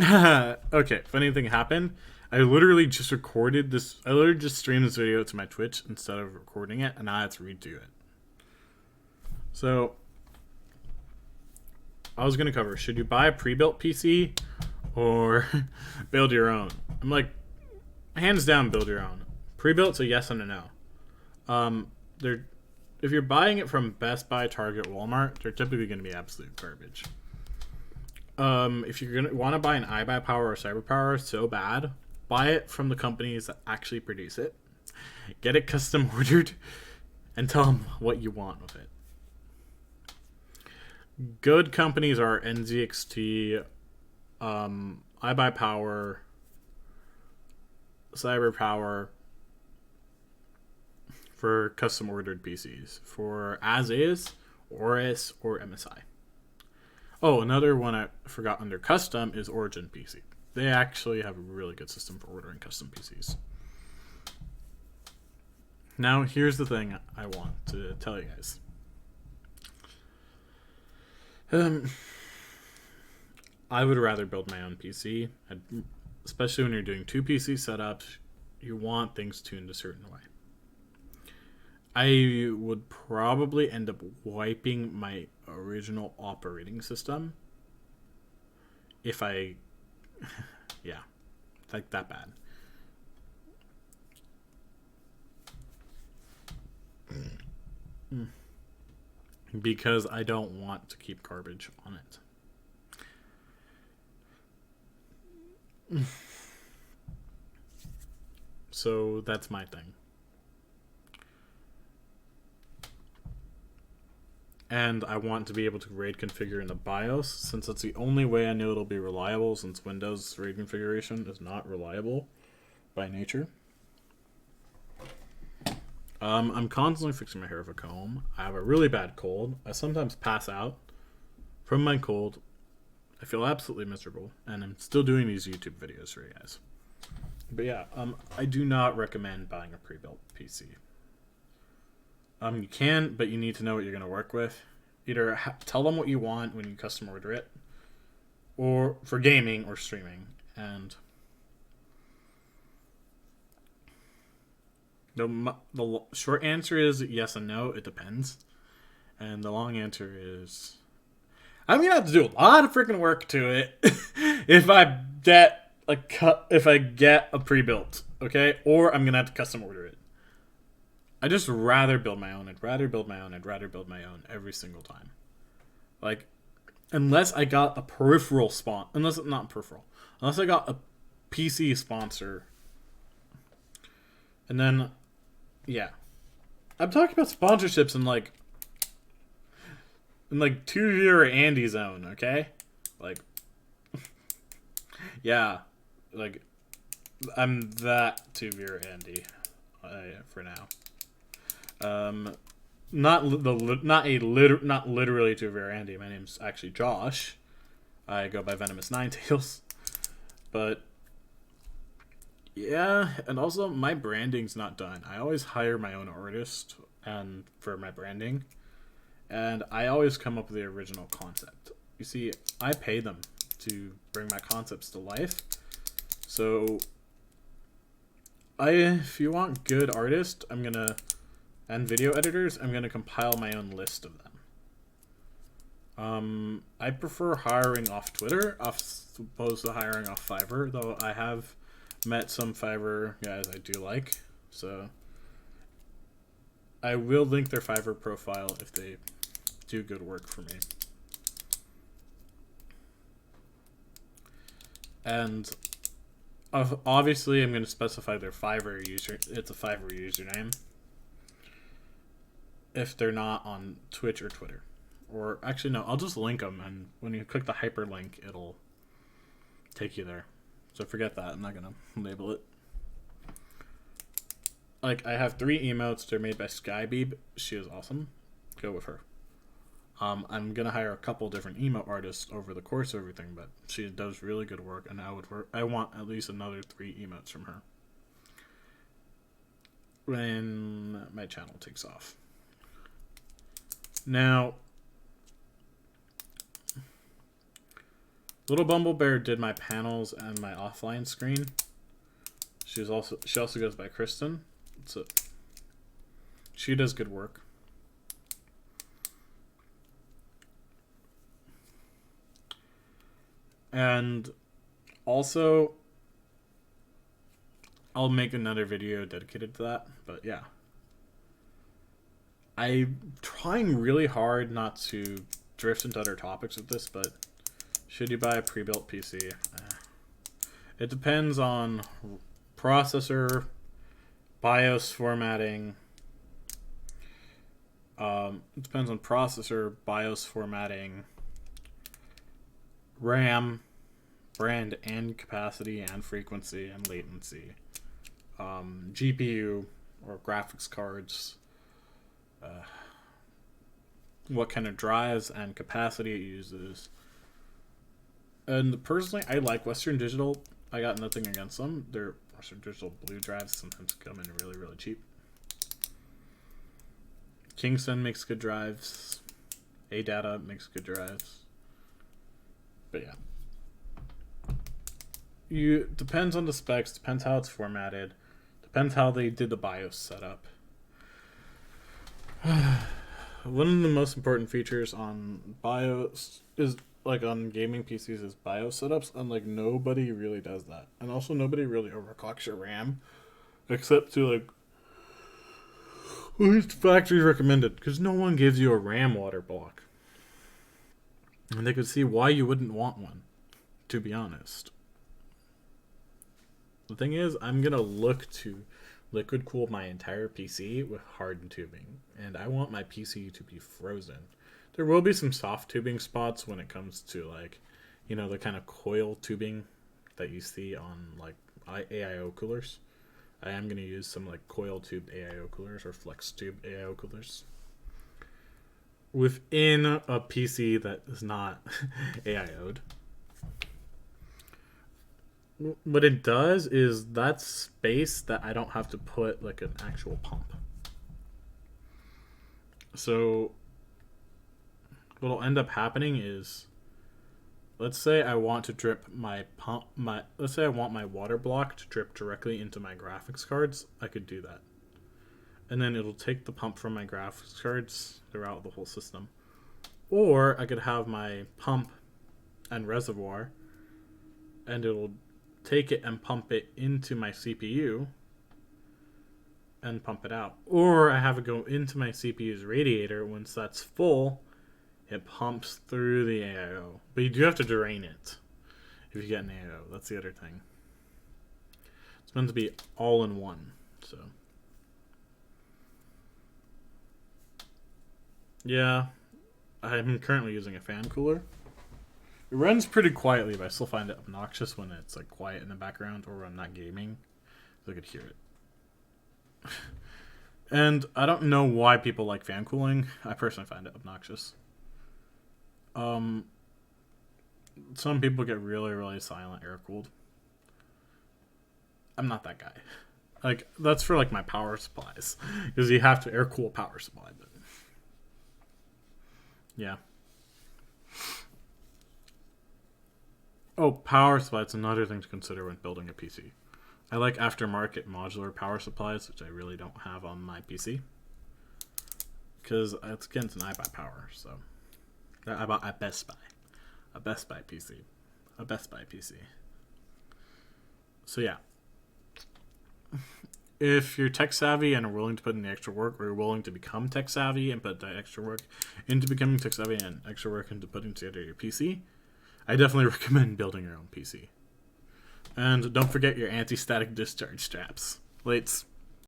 Okay, funny thing happened. I literally just recorded this. I literally just streamed this video to my Twitch instead of recording it, and I had to redo it. So I was gonna cover: should you buy a pre-built PC or build your own? I'm like, hands down, build your own. Pre-built's a yes and a no. They're if you're buying it from Best Buy, Target, Walmart, they're typically going to be absolute garbage. If you're gonna want to buy an iBuyPower or CyberPower so bad, buy it from the companies that actually produce it. Get it custom ordered, and tell them what you want with it. Good companies are NZXT, iBuyPower, CyberPower for custom ordered PCs. For as is, Oris, or MSI. Oh, another one I forgot under custom is Origin PC. They actually have a really good system for ordering custom PCs. Now, here's the thing I want to tell you guys. I would rather build my own PC, especially when you're doing two PC setups. You want things tuned a certain way. I would probably end up wiping my original operating system if I, yeah, like that bad. Because I don't want to keep garbage on it. So that's my thing. And I want to be able to RAID configure in the BIOS, since that's the only way I know it'll be reliable, since Windows RAID configuration is not reliable by nature. I'm constantly fixing my hair with a comb. I have a really bad cold. I sometimes pass out from my cold. I feel absolutely miserable, and I'm still doing these YouTube videos for you guys. But yeah, I do not recommend buying a pre-built PC. You can, but you need to know what you're going to work with. Either tell them what you want when you custom order it, or for gaming or streaming. And the short answer is yes and no. It depends. And the long answer is I'm gonna have to do a lot of freaking work to it if I get a pre-built, okay, or I'm gonna have to custom order it. I just rather build my own. I'd rather build my own every single time. Like, unless I got a peripheral unless I got a PC sponsor, and then, yeah, I'm talking about sponsorships in like 2-year Andy zone, okay? Like, yeah, like I'm that 2-year Andy for now. Not literally to Vera Andy. My name's actually Josh. I go by VenomousNinetails. But yeah, and also my branding's not done. I always hire my own artist and for my branding, and I always come up with the original concept. You see, I pay them to bring my concepts to life. So if you want good artists, and video editors, I'm gonna compile my own list of them. I prefer hiring off Twitter, opposed to hiring off Fiverr, though I have met some Fiverr guys I do like, so I will link their Fiverr profile if they do good work for me. And obviously, I'm going to specify their Fiverr user. It's a Fiverr username if they're not on Twitch or Twitter. Or actually, no, I'll just link them, and when you click the hyperlink, it'll take you there. So forget that. I'm not going to label it. Like, I have 3 emotes. They're made by Skybeeb. She is awesome. Go with her. I'm going to hire a couple different emote artists over the course of everything, but she does really good work, and I want at least another 3 emotes from her when my channel takes off. Now, Little Bumble Bear did my panels and my offline screen. She also goes by Kristen. So she does good work. And also, I'll make another video dedicated to that. But yeah, I'm trying really hard not to drift into other topics with this, but should you buy a pre-built PC? It depends on processor, BIOS formatting. It depends on processor, BIOS formatting, RAM, brand and capacity and frequency and latency, GPU or graphics cards, what kind of drives and capacity it uses. And personally, I like Western Digital. I got nothing against them. Their Western Digital blue drives sometimes come in really, really cheap. Kingston makes good drives. ADATA makes good drives. But yeah. Depends on the specs, depends how it's formatted, depends how they did the BIOS setup. One of the most important features on BIOS is, like, on gaming PCs is BIOS setups, and like nobody really does that. And also nobody really overclocks your RAM except to like at least factory recommended, because no one gives you a RAM water block. And they could see why you wouldn't want one, to be honest. The thing is, I'm going to look to liquid cool my entire PC with hardened tubing. And I want my PC to be frozen. There will be some soft tubing spots when it comes to, like, you know, the kind of coil tubing that you see on, like, AIO coolers. I am going to use some, like, coil tube AIO coolers or flex tube AIO coolers within a PC that is not AIO'd. What it does is that's space that I don't have to put like an actual pump. So what'll end up happening is, let's say I want to drip let's say I want my water block to drip directly into my graphics cards. I could do that. And then it'll take the pump from my graphics cards throughout the whole system. Or I could have my pump and reservoir, and it'll take it and pump it into my CPU and pump it out. Or I have it go into my CPU's radiator. Once that's full, it pumps through the AIO. But you do have to drain it if you get an AIO. That's the other thing. It's meant to be all in one. So yeah, I'm currently using a fan cooler. It runs pretty quietly, but I still find it obnoxious when it's like quiet in the background or when I'm not gaming. I could hear it. And I don't know why people like fan cooling. I personally find it obnoxious. Some people get really, really silent air cooled. I'm not that guy. Like, that's for like my power supplies, because you have to air cool a power supply. But yeah. Oh, power supply. It's another thing to consider when building a PC. I like aftermarket modular power supplies, which I really don't have on my PC, because it's against an iBuy power. So I bought at Best Buy, a Best Buy PC. So yeah, if you're tech savvy and are willing to put in the extra work, or you're willing to become tech savvy and put the extra work into becoming tech savvy and extra work into putting together your PC, I definitely recommend building your own PC. And don't forget your anti-static discharge straps. Lates.